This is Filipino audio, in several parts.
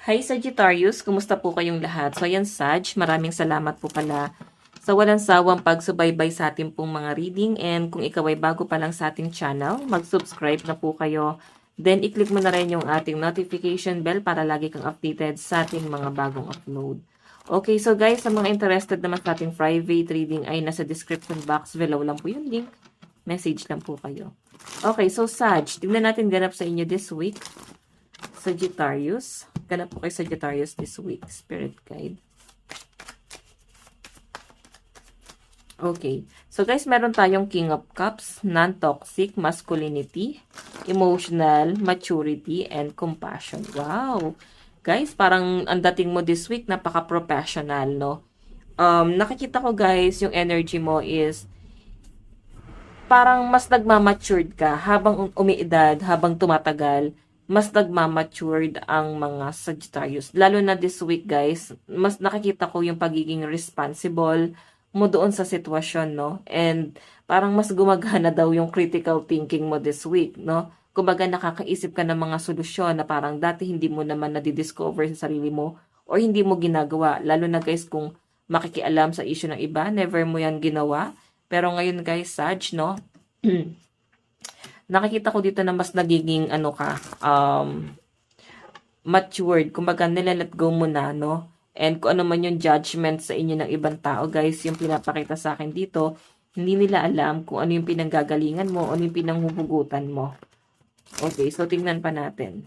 Hi Sagittarius, kumusta po kayong lahat? So ayan Sag, maraming salamat po pala sa walang sawang pagsubaybay sa ating pong mga reading, and kung ikaw ay bago pa lang sa ating channel, mag-subscribe na po kayo. Then i-click mo na rin yung ating notification bell para lagi kang updated sa ating mga bagong upload. Okay, so guys, sa mga interested naman sa ating private reading ay nasa description box below lang po yung link. Message lang po kayo. Okay, so Sag, tingnan natin ganap sa inyo this week. Sagittarius. Ganap po kay Sagittarius this week. Spirit guide. Okay. So guys, meron tayong King of Cups, non-toxic, masculinity, emotional, maturity, and compassion. Wow! Guys, parang ang dating mo this week, napaka-professional, no? Nakikita ko guys, yung energy mo is parang mas nagmamatured ka habang umiidad, habang tumatagal, mas nagmamatured ang mga Sagittarius. Lalo na this week, guys, mas nakikita ko yung pagiging responsible mo doon sa sitwasyon, no? And parang mas gumagana daw yung critical thinking mo this week, no? Kumbaga nakakaisip ka ng mga solusyon na parang dati hindi mo naman nadidiscover sa sarili mo or hindi mo ginagawa. Lalo na guys, kung makikialam sa issue ng iba, never mo yan ginawa. Pero ngayon guys, Sag, no? Nakikita ko dito na mas nagiging ano ka, matured. Kumbaga, nilalet go mo na, no? And kung ano man yung judgment sa inyo ng ibang tao, guys, yung pinapakita sa akin dito, hindi nila alam kung ano yung pinanggagalingan mo, ano yung pinanghuhugutan mo. Okay, so tingnan pa natin.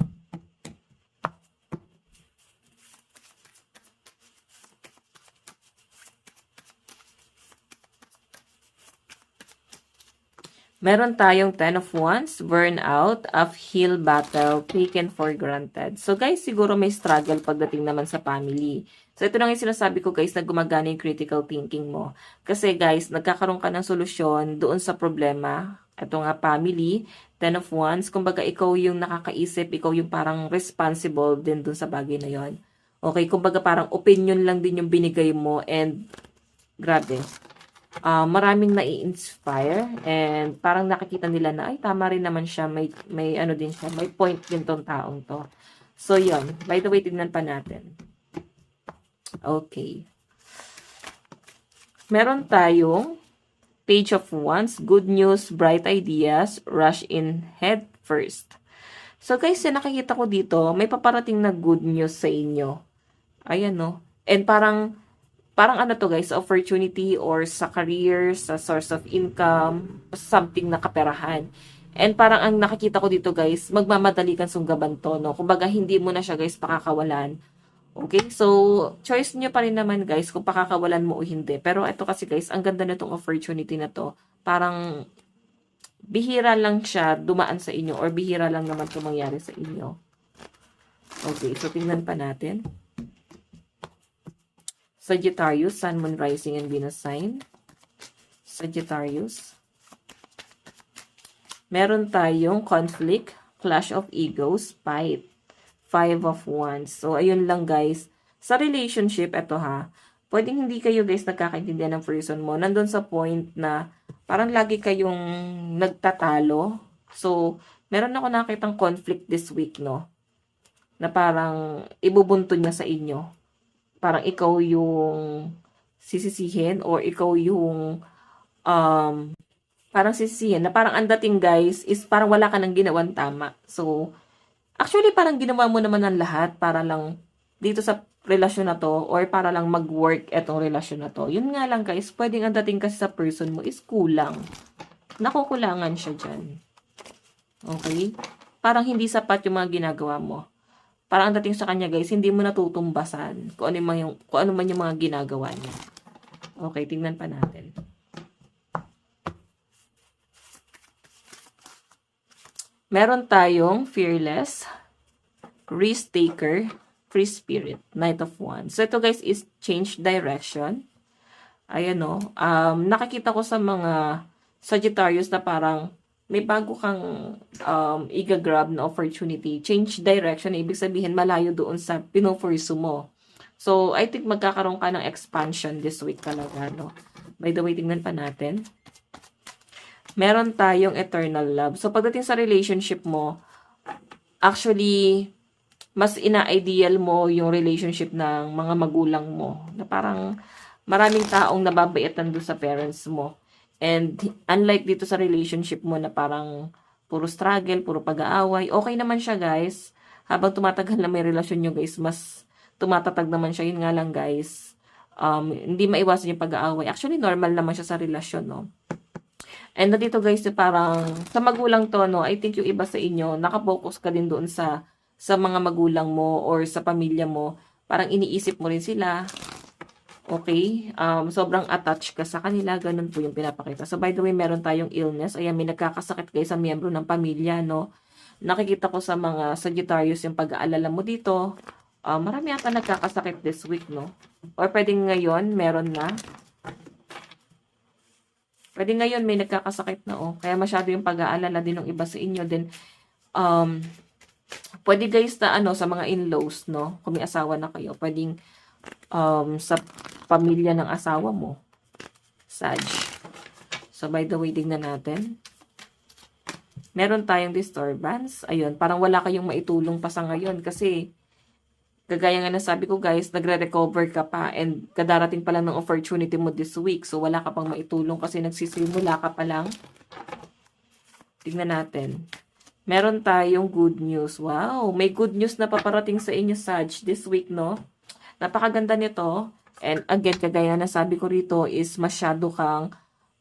Meron tayong 10 of Wands, burnout, uphill battle, taken for granted. So guys, siguro may struggle pagdating naman sa family. So ito lang yung sinasabi ko guys, na gumagana yung critical thinking mo. Kasi guys, nagkakaroon ka ng solusyon doon sa problema. Ito nga family, 10 of Wands. Kumbaga ikaw yung nakakaisip, ikaw yung parang responsible din doon sa bagay na yon. Okay, kumbaga parang opinion lang din yung binigay mo, and grabe. Maraming nai-inspire, and parang nakikita nila na ay tama rin naman siya, may ano din siya, may point din tong taong to. So yon, by the way, tignan pa natin. Okay. Meron tayong Page of Wands, good news, bright ideas, rush in head first. So guys, nakikita ko dito, may paparating na good news sa inyo. Ayan no. And parang ano to guys, opportunity or sa career, sa source of income, something na kaperahan. And parang ang nakikita ko dito guys, magmamadali kang sunggaban to, no? Kumbaga hindi mo na siya guys pakakawalan. Okay, so choice nyo pa rin naman guys kung pakakawalan mo o hindi. Pero ito kasi guys, ang ganda na itong opportunity na to. Parang bihira lang siya dumaan sa inyo, or bihira lang naman ito mangyari sa inyo. Okay, so tingnan pa natin. Sagittarius, Sun, Moon, Rising, and Venus sign. Sagittarius. Meron tayong conflict, clash of egos, fight, 5 of Wands. So, ayun lang guys. Sa relationship, eto ha, pwedeng hindi kayo guys nagkakaintindihan ng person mo. Nandun sa point na parang lagi kayong nagtatalo. So, meron ako nakitang conflict this week, no? Na parang ibubunto niya sa inyo. Parang ikaw yung sisisihin, or ikaw yung parang sisisihin na parang ang dating guys is parang wala ka nang ginawang tama. So, actually parang ginawa mo naman ng lahat para lang dito sa relasyon na to, or para lang mag-work etong relasyon na to. Yun nga lang guys, pwedeng ang dating kasi sa person mo is kulang. Nakukulangan siya dyan. Okay? Parang hindi sapat yung mga ginagawa mo. Parang ang dating sa kanya guys, hindi mo natutumbasan kung ano man yung mga ginagawa niya. Okay, tingnan pa natin. Meron tayong fearless, risk taker, free spirit, Knight of Wands. So ito guys is change direction. Ayan o. Nakikita ko sa mga Sagittarius na parang may bago kang i-grab na opportunity. Change direction, ibig sabihin malayo doon sa pinofursu mo. So, I think magkakaroon ka ng expansion this week talaga, no? By the way, tingnan pa natin. Meron tayong eternal love. So, pagdating sa relationship mo, actually, mas ina-ideal mo yung relationship ng mga magulang mo. Na parang maraming taong nababaitan doon sa parents mo. And unlike dito sa relationship mo na parang puro struggle, puro pag-aaway, okay naman siya guys. Habang tumatagal na may relasyon nyo guys, mas tumatatag naman siya. Yun nga lang guys, hindi maiwasan yung pag-aaway. Actually, normal naman siya sa relasyon, no? And dito guys, parang sa magulang to, no, I think yung iba sa inyo, nakapokus ka din doon sa mga magulang mo or sa pamilya mo. Parang iniisip mo rin sila. Okay? Sobrang attached ka sa kanila. Ganun po yung pinapakita. So, by the way, meron tayong illness. Ayan, may nagkakasakit guys sa miyembro ng pamilya, no? Nakikita ko sa mga Sagittarius yung pag-aalala mo dito. Marami ata nagkakasakit this week, no? Or pwedeng ngayon, meron na. Pwede ngayon may nagkakasakit na, oh. Kaya masyado yung pag-aalala din ng iba sa inyo. Then, pwede guys na sa mga in-laws, no? Kung may asawa na kayo, pwedeng sa pamilya ng asawa mo. Sag. So, by the way, tingnan natin. Meron tayong disturbance. Ayun, parang wala kayong maitulong pa sa ngayon kasi kagaya nga na sabi ko guys, nagre-recover ka pa and kadarating pa lang ng opportunity mo this week. So, wala ka pang maitulong kasi nagsisimula ka pa lang. Tingnan natin. Meron tayong good news. Wow, may good news na paparating sa inyo, Sag, this week, no? Napakaganda nito. And again, kagaya na sabi ko rito is masyado kang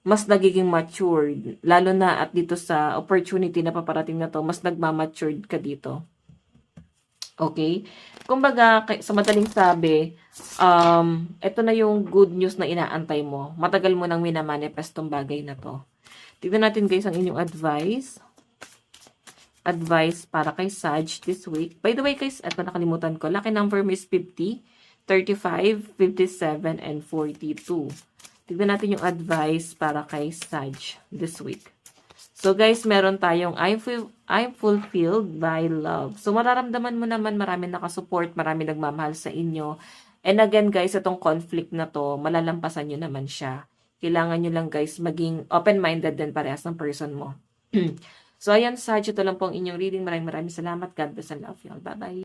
mas nagiging matured. Lalo na at dito sa opportunity na paparating na to, mas nagmamatured ka dito. Okay? Kumbaga, sa madaling sabi, ito na yung good news na inaantay mo. Matagal mo nang minamanifest tong bagay na to. Tignan natin guys ang inyong advice. Advice para kay Sag this week. By the way guys, ito nakalimutan ko. Lucky number mo is 50, 35, 57, and 42. Tignan natin yung advice para kay Sag this week. So guys, meron tayong I'm fulfilled by love. So mararamdaman mo naman marami nakasupport, marami nagmamahal sa inyo. And again guys, itong conflict na to, malalampasan nyo naman siya. Kailangan nyo lang guys maging open-minded din parehas ng person mo. So ayan, Sag, ito lang po ang inyong reading. Maraming salamat. God bless and love you all. Bye-bye.